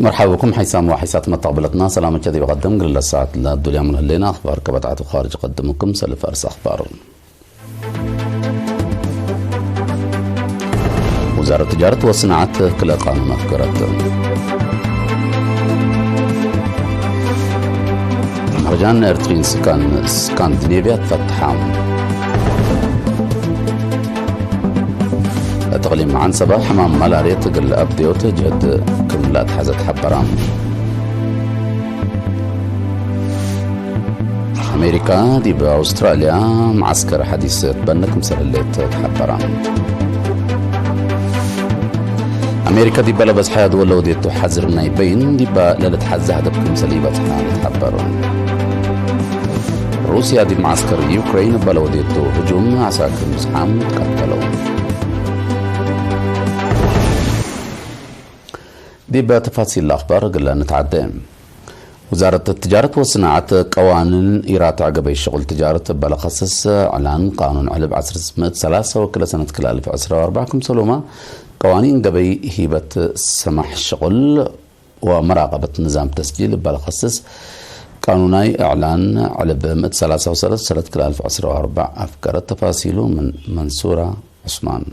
مرحبا بكم حيسام وحيسات متقبلتنا سلام الجدي بقدم قل الساعة الدنيا من هلينا أخبار كبتعات وخارج قدمكم سلف أرس أخبار. وزارة التجارة والصناعة كلا قانون أفكرت. مهرجان إرترين سكاندينيفيا تفتح. تقليم عن صباح حمام ملاريا تقل أبديوت جهد كملات حزت حبرام. أمريكا دي بأستراليا معسكر حديث تبنك مسهلت حبرام. أمريكا دي بلبس حياد ولا وديتو حزر نايبين دي بلالت حزة هدبكم سليبة حبرام. روسيا دي معسكر يوكرين بلا وديتو هجوم عساكر مسحام تقتلوا. دي بتفاصيل الأخبار قلنا نتعدى. وزارة التجارة والصناعة قوانين إيرات عقبي الشغل تجارة بلا خصص إعلان قانون علب عصر سمة 3 وكل سنة كل 2014 كم سلومة قوانين قبي هيبة سمح الشغل ومراقبة نظام تسجيل بلا خصص قانوني إعلان علب 3 سنة كل 2014 أفكار تفاصيله من منصورة عثمان.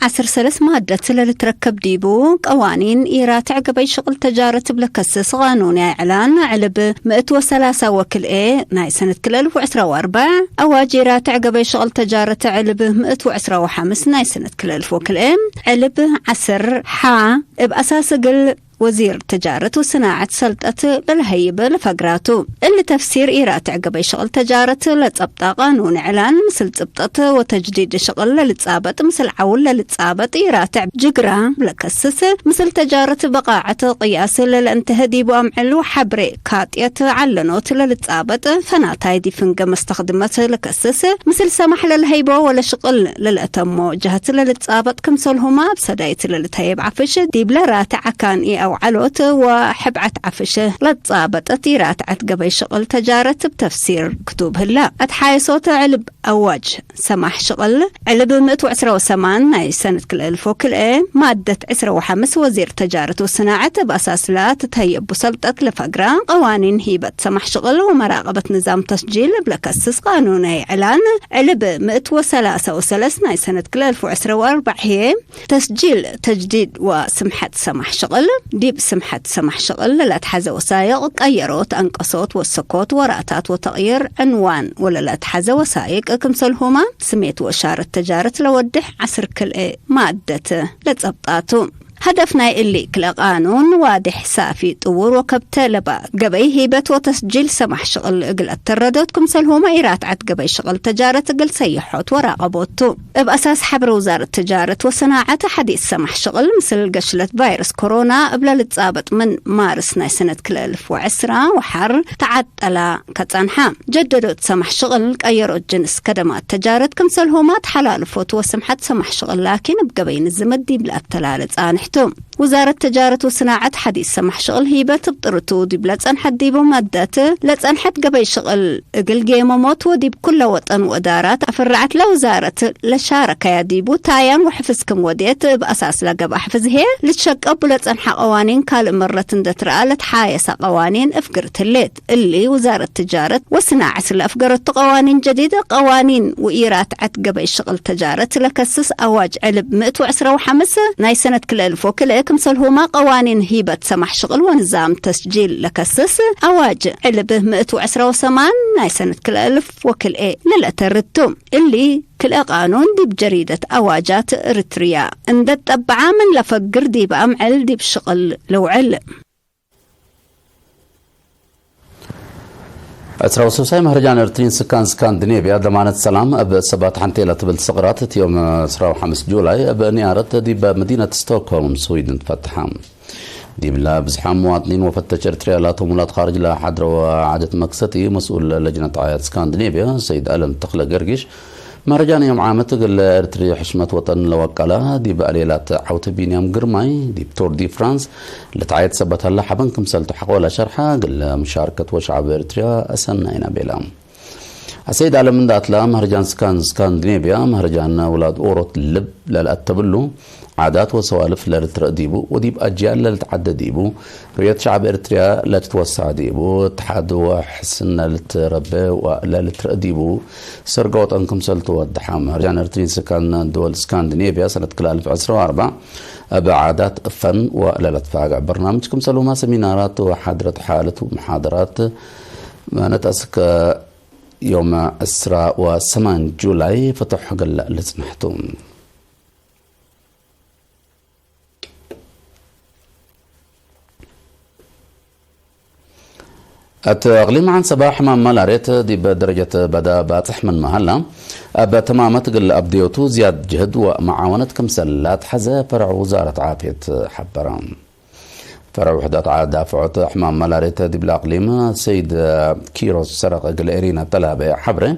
10 مادة للتركب ديبو قوانين إيرات عقبي شغل تجارة بلكسس قانون إعلان علب 103 وكل ناي سنة كل 2014 أواجيرات عقبي شغل تجارة علب 115 ناي سنة كل 1000 وكل علب 10 بأساس قل وزير التجارة وصناعة سلطة للهيبة لفقراته اللي تفسير إيرات عقبي شغل تجارة لتصبط قانون إعلان مثل تبطة وتجديد شغل لتصابط مثل عول لتصابط إيرات جقرة لكسس مثل تجارة بقاعة قياس للانتهدي بأمعل وحبري كاتية علنوت لتصابط فناتاي دي فنقة مستخدمة لكسس مثل سمح للهيبة ولا شغل للأتم جهة لتصابط كمسلهما بسداية للتهيب عفش دي بلا راتع كان وعلوت وحبعة عفشه لتصابت إيرات عقبي شغل تجارة بتفسير كتب هلا أتحايصوت علب أواج سمح شغل علب 118 أي سنة كل 1000 وكل مادة 15 وزير تجارة والصناعة بأساس لا تتهيب بسلطة لفقرة قوانين هيبة سمح شغل ومراقبة نظام تسجيل بلكسس قانوني إعلان علب 133 أي سنة كل 1014 هي تسجيل تجديد وسمحة سمح شغل دي بسمحة سمح شغل لا تحزى وسائق قيروت أنقصوت والسكوت وراتات وتغيير عنوان ولا لا تحزى وسائق كمسلهما سميت وإشارة تجارة لودح 10 كل مادة لتزبطاتو هدفنا اللي كلا قانون واضح سافي طور وكبت لبا قبي هيبة وتسجيل سمح شغل اقل الترددكم سلهما إيرات عد قبي شغل تجارة اقل سيحوت وراقبوتو بأساس حبر وزارة التجارة والصناعة حديث سمح شغل مثل قشلة فيروس كورونا قبل لتصابت من مارس سنة كل 1010 وحر تعطل كتنحا جددت سمح شغل قيروا جنس كدمات تجارة كم سلهما حلالفوت وسمحت سمح شغل لكن بقبين الزمد دي بلا التلالت آنح وزارة التجارة والصناعة حديث سمح شغل هيبة تبطرتو دي بلاتسان حديبو ماداته لاتسان حد قبي شغل اقل جيموموت ودي بكل وطن وادارات افرعت لوزارة لشاركة يديبو تايان وحفزكم وديت بأساس لقب احفز هي لتشقب لاتسان حق قوانين كال مرة دترالت حايسة قوانين افقرت اللي وزارة التجارة والصناعة اللي افقرت قوانين جديدة قوانين وإيرات عد قبي شغل تجارة لكسس اواج علب 115 ناي سنة كل 1000 وكل كمسلهما قوانين هيبة سمح شغل ونظام تسجيل لكسس أواج علب 118 ناي سنة كل 1000 وكل للأتردتم اللي كل قانون دي بجريدة أواجات إريتريا اندت طبعا من لفقر دي بأمعل دي بشغل لو علم. أسراوسوساي مهرجان إرترين سكاندينيفيا ضمانة السلام أب سبات حنتيلة بالصغرات يوم 5 جولاي أب نيارة دي بمدينة ستوكهولم سويدن تفتحام دي بلا بزحام مواطنين وفتش إرتريا لا تمولات خارج لا حضر وعادة مقصتي مسؤول لجنة عياد سكاندينيفيا سيد ألم تخلق قرقش مهرجان يوم عامة قل إرتريا حشمة وطن لوكالها دي بقليلات عوت بينيام قرماي دي بتور دي فرانس اللي تعيد سبتها الله حبن كمسلتو حقولا شرحة قل مشاركة وشعب إرتريا أسنى إنا بيلام السيد على من دات لا مهرجان سكاندينيفيا مهرجان ولاد أوروت اللب للأتبلو عادات وسوالف للترق ديبو وديب أجيال للتعدد ديبو رؤية شعب إريتريا لتتوسع ديبو اتحاد وحسن للتربى وللترق ديبو سرقوت أنكم سلطوا والدحام رجعنا إريتريا سكان دول اسكندنافيا سنة 2004 بعادات فن وللتفاقع برنامجكم سلوما سمينارات وحضرة حالة ومحاضرات ما نتأسك يوم 8 جولاي فتح قل لسنحتم التغليم عن صباح حمام مالاريت دي بدرجة بدا باطح من مهلا بتمامة قل أبديوتو زياد جهد ومعاونة كمسلات حزا فرع وزارة عافية حبران فرع وحدات عاد دافعت حمام مالاريت دي بالأقليم سيد كيروس سرق قل إيرينا تلابة حبره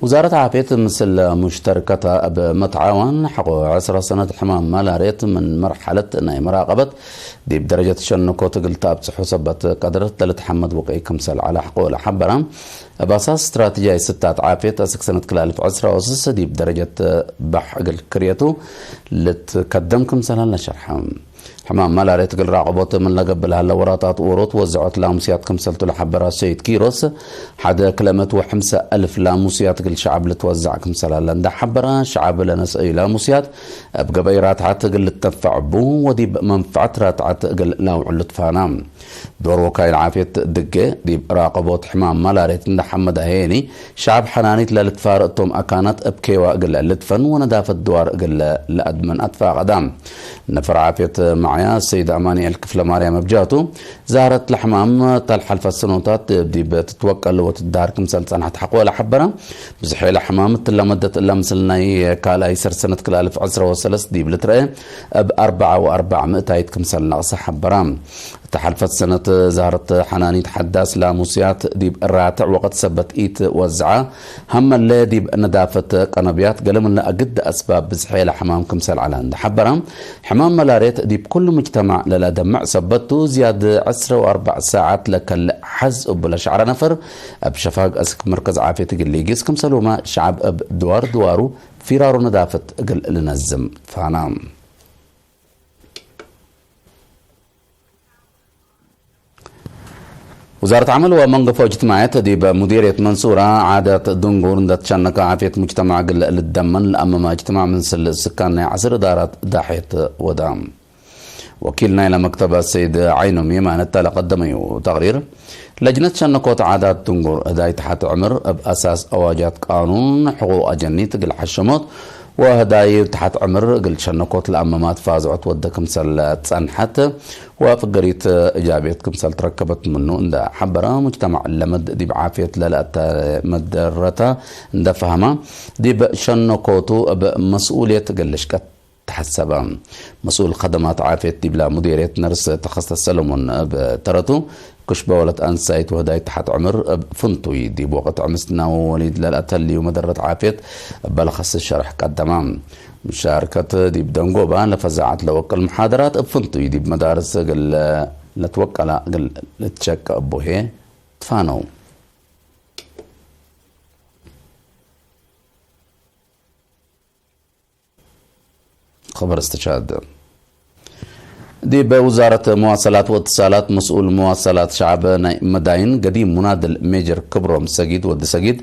وزارة عافية مثل مشتركة بمتعاون حقو 10 سنة حمام مالاريت من مرحلة انها مراقبة دي بدرجة شنكوت قلتاب حسبت قدرت لتحمد وقعي كمسل على حقوق الحبرة باساس استراتيجية 6 عافية اسك سنة 2010 دي بدرجة بح قل كريتو لتقدم كمسل لشرحهم حمام مالاريت قل راقبوت من لقبل هالوراتات وروت وزعت لاموسيات كمسلتو لحبرا سيد كيروس حدا كلمت وحمسة ألف لاموسيات قل شعب لتوزع كمسل لندا حبرا شعب لنسأي لاموسيات بقبيرات عتقل لتنفع بو ودي منفعت رات عتقل لاوع لتفانام دور وكاين عافية دقة دي راقبوت حمام مالاريت ندا حمد هيني شعب حنانيت للتفارقتهم أكانت ابكيوا قل لتفن وندافت الدوار قل لأدمن أدفع قدام نفر عافية معايا السيد أماني الكفلة مريم بجاتو زهرت الحمام طلح الفسنوتات بدي بتتوكل وتدار كمسل صنعت حقوق لحبرة بزحي الحمام تلا مدة إلا مسلناي كالا يسر سنة 2010 دي بلترقى ب4 كمسل ناقص حبرة تحلفت سنة زهرت حنانيت حداس لاموسيات ديب الراتع وقد سبت ايت وزعة هم اللي ديب ندافت قنبيات قالوا لنا أقد أسباب بزحيل حمام كمسل على عند حبرة حمام ملاريت ديب كل مجتمع للا دمع سبته زياد 10 و4 ساعات لك الحز بلا شعر نفر بشفاق أسك مركز عافية قليقيس كمسلوا ما شعب دوارو فرار ندافت قل لنزم فانام وزارة عمل ومنقفة اجتماعات دي بمديرية منصورة عادت دنقور تشنك عافية مجتمع للدمن لأمام اجتماع من السكان 10 دارات داحية ودام وكيلنا إلى مكتب السيد عينم يمان التالي قدمي تقرير لجنة شنكوت عادات دنقور هداية تحت عمر بأساس أواجات قانون حقوق أجني تقل حشموت وهداي تحت عمر قلت شنكوت الأمامات فازعت ودكم سلات صنحت وفقريت إجابية كمسال تركبت منه عند حبرة مجتمع لمد دي بعافية للأت مدرتا عند فهمة دي بشنكوتو بمسؤولية قلشكت تحسبا مسؤول خدمات عافية دي بلا مديرية نرس تخصص سلمون بترتو كشبة ولد أنسايت وهداي تحت عمر فنتوي دي بوقت عمسنا ووليد للأتلي ومدرة عافية بلخص الشرح قدمام مشاركة دي بدنقوبة لفزاعات لوكل المحاضرات بفنتوي دي بمدارس قل لتوكل قل لتشك أبوهي تفانو خبر استشهاد دي بوزارة مواصلات واتصالات مسؤول مواصلات شعب مداين قديم منادل ميجر كبرهم سجيد ود سجيد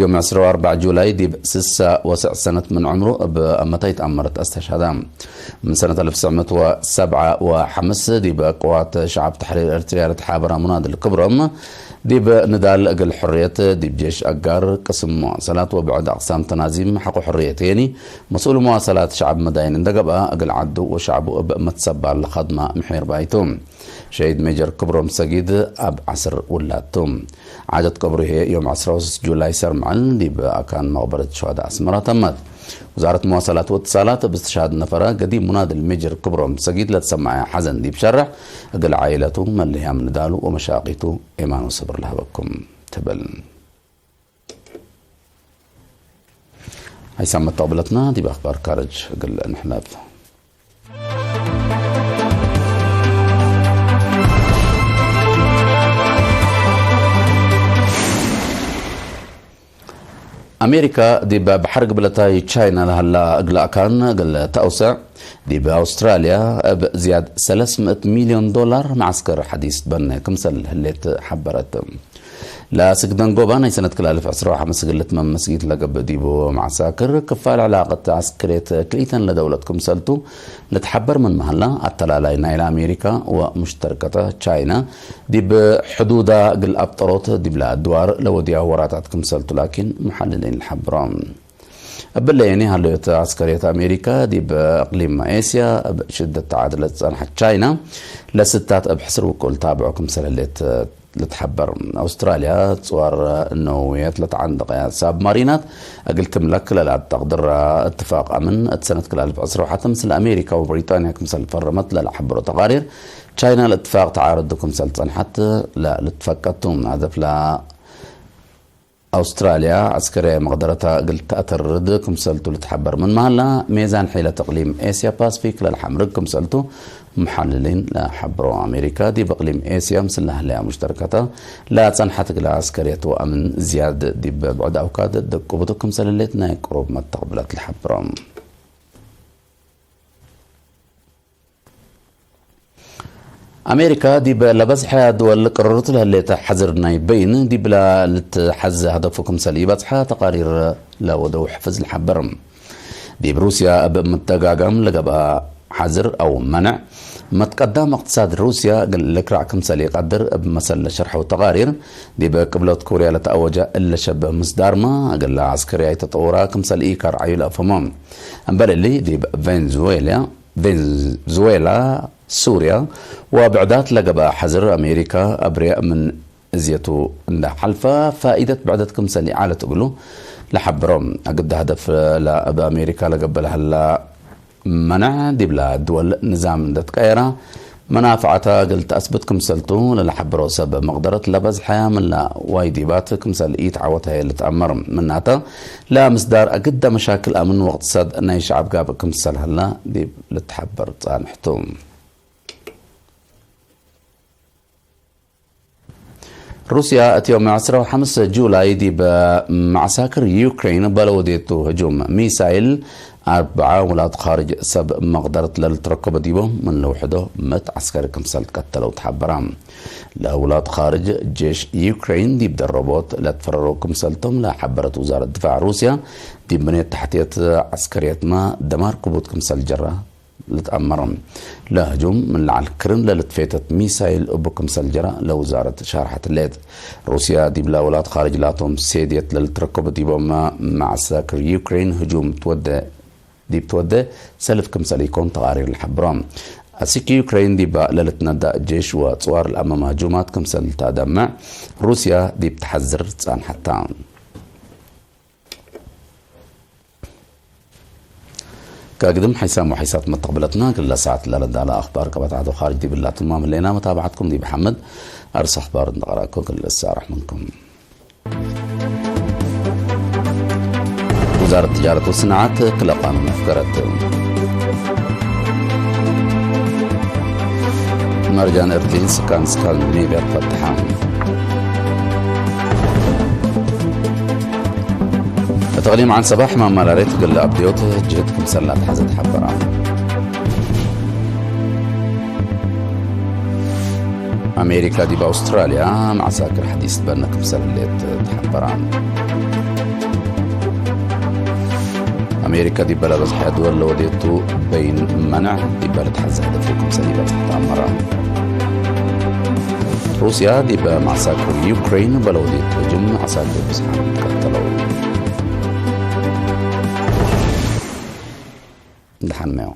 يوم 4 جولاي دي بسسة وسع سنة من عمره بأمتيت أمرت استشهادام من سنة 1907 دي بقوات شعب تحرير ارتيار حابرة منادل كبرهم دي بندال أقل حرية دي بجيش أقار قسم مواصلات وبعد أقسام تنازيم حقو حريتيني مسؤول مواصلات شعب مداين اندقبا أقل عدو وشعبو بمتسبع لخدمة محير بايتوم شهيد ميجر كبرهم سجيد أب عصر ولاتهم عادت قبره يوم 10 جولاي سرمعن دي بأكان مغبرة شهداء أسمرة تمت وزارة مواصلات واتصالات باستشهاد نفرة قديم منادل الميجر كبرهم سجيد لتسمع حزن دي بشرح أقل عائلته من اللي هم نداله ومشاقيته إيمان وصبر لها بكم تبل هاي سامة طابلتنا دي بأخبار كارج أقل نحلاف أمريكا دي بحرق بلتاي تشاينا هلا أقلا كان قل تأوسع دي بأستراليا بزياد 300 مليون دولار معسكر حديث بنا كمسل اللي حبرت لا سجدان جوبان أي سنة كل 2010 قلت من مسجد لقب ديبو معساكر كفال علاقة عسكرية كليتا لدولة كمسلتو لتحبر من محلة التلالين إلى أمريكا ومشتركة تشاينا دي بحدود قل أبطروت دي بلا الدوار لو دي وراتات كمسلتو لكن محللين الحبران قبل يعني هالوية عسكرية أمريكا دي بأقليم آسيا بشدة تعادلت صنحة تشاينا لستات أبحسر وكل تابعوا كمسل اللي لتحبر أستراليا تصور النوويات لتعندق ساب مارينات أقلتم لك لا تقدر اتفاق أمن سنة كل 2010 وحتى مثل أمريكا وبريطانيا كمثل فرمت لا حبروا تقارير تشاينا الاتفاق تعارضكم سلطان حتى لا لتفكتم هدف لا أستراليا عسكرية مقدرتها قلت أتردكم سلطو لتحبر من مهلا ميزان حيلة تقليم آسيا باسفيك للحمركم سلطو محللين لا حبروا أمريكا دي بقليم آسيا مثل لها مشتركتها لا تنحتق لعسكرية وأمن زيادة دي بعد أوكاد دكوبتكم سللتنا قروب ما تقبلت الحبرام أمريكا دي بلا بزحة دول قررت لها اللي تحذرنا يبين دي بلا لتحز هدفكم سلي بزحة تقارير لا ودو حفز الحبرم دي بروسيا متقاقم لقبها حذر أو منع ما تقدم اقتصاد روسيا لك راعكم سلي قدر بمثل شرح وتقارير دي بقبلت كوريا لتأوجا إلا شبه مصدار ما قال لها عسكرية تطورا كم سلي إيكار عيول أفهمهم أمبال اللي دي فنزويلا سوريا وبعدات لقبا حذر أمريكا أبرياء من إزيتو عند حلفة فائدة بعدتكم سلي عالة تقولوا لحبرهم أقد هدف لأبا أمريكا لقبلها هلا منع دي بلا دول نظام دتقيرة منافعتها قلت أثبتكم سلتو للحبرو سبب مقدرة لبز حياة من لا وايديباتكم سل إيت عوتها اللي تأمر مناتا لا مصدار أقد مشاكل أمن وقت صد أني شعب قابكم سل هلا دي لتحبر تانحتوم روسيا يوم 15 جولاي دي بمعساكر يوكرين بلوديتو هجوم ميسايل 4 ولاد خارج سب مقدرة للتركب ديبو من لوحده مت عسكري كمسال قتلوا تحبرام لأولاد خارج جيش يوكرين دي بدربوت لا تفرروا كمسالتهم لا حبرت وزارة الدفاع روسيا دي بنيت تحتية عسكريات ما دمار قبوت كمسال جرة لتأمرهم لا هجوم من الكرم لتفيتت ميسايل أبوكم سلجرة لوزارة شارحة الليل روسيا دي بلا ولاد خارج لاتهم سيديت للتركب ديبو مع عساكر يوكرين هجوم دي بتودى سلفكم سليكون تقارير الحبرام أسيك يوكرين دي بقى للتندى الجيش وتصوار الأمام هجومات كمسل تدمع روسيا دي بتحذر تسان حتى كقدم حيسام وحيسات متقبلتنا كل ساعة لا على أخبار كبت عدو خارج دي بالله تمام اللينا متابعتكم دي بحمد أرس أخبار نقراكم كل الساعة رحمنكم وزارة التجارة والصناعات كل قانون أفكرت مرجان إرتين سكان نيبير فتحان تغليم عن صباح ما ملاريت قل أبديوت جهدكم سلات حزت حبران أمريكا دي بأستراليا مع ساكر حديث بأنكم سلات تحبران أمريكا دي بلد صحيح دول لو ديتو بين منع دي بلد حزة هدفكم سليبة تحتمران روسيا دي مع ساكر يوكرين بلو ديتو جمع ساكر بسحان تقتلوا لحن معه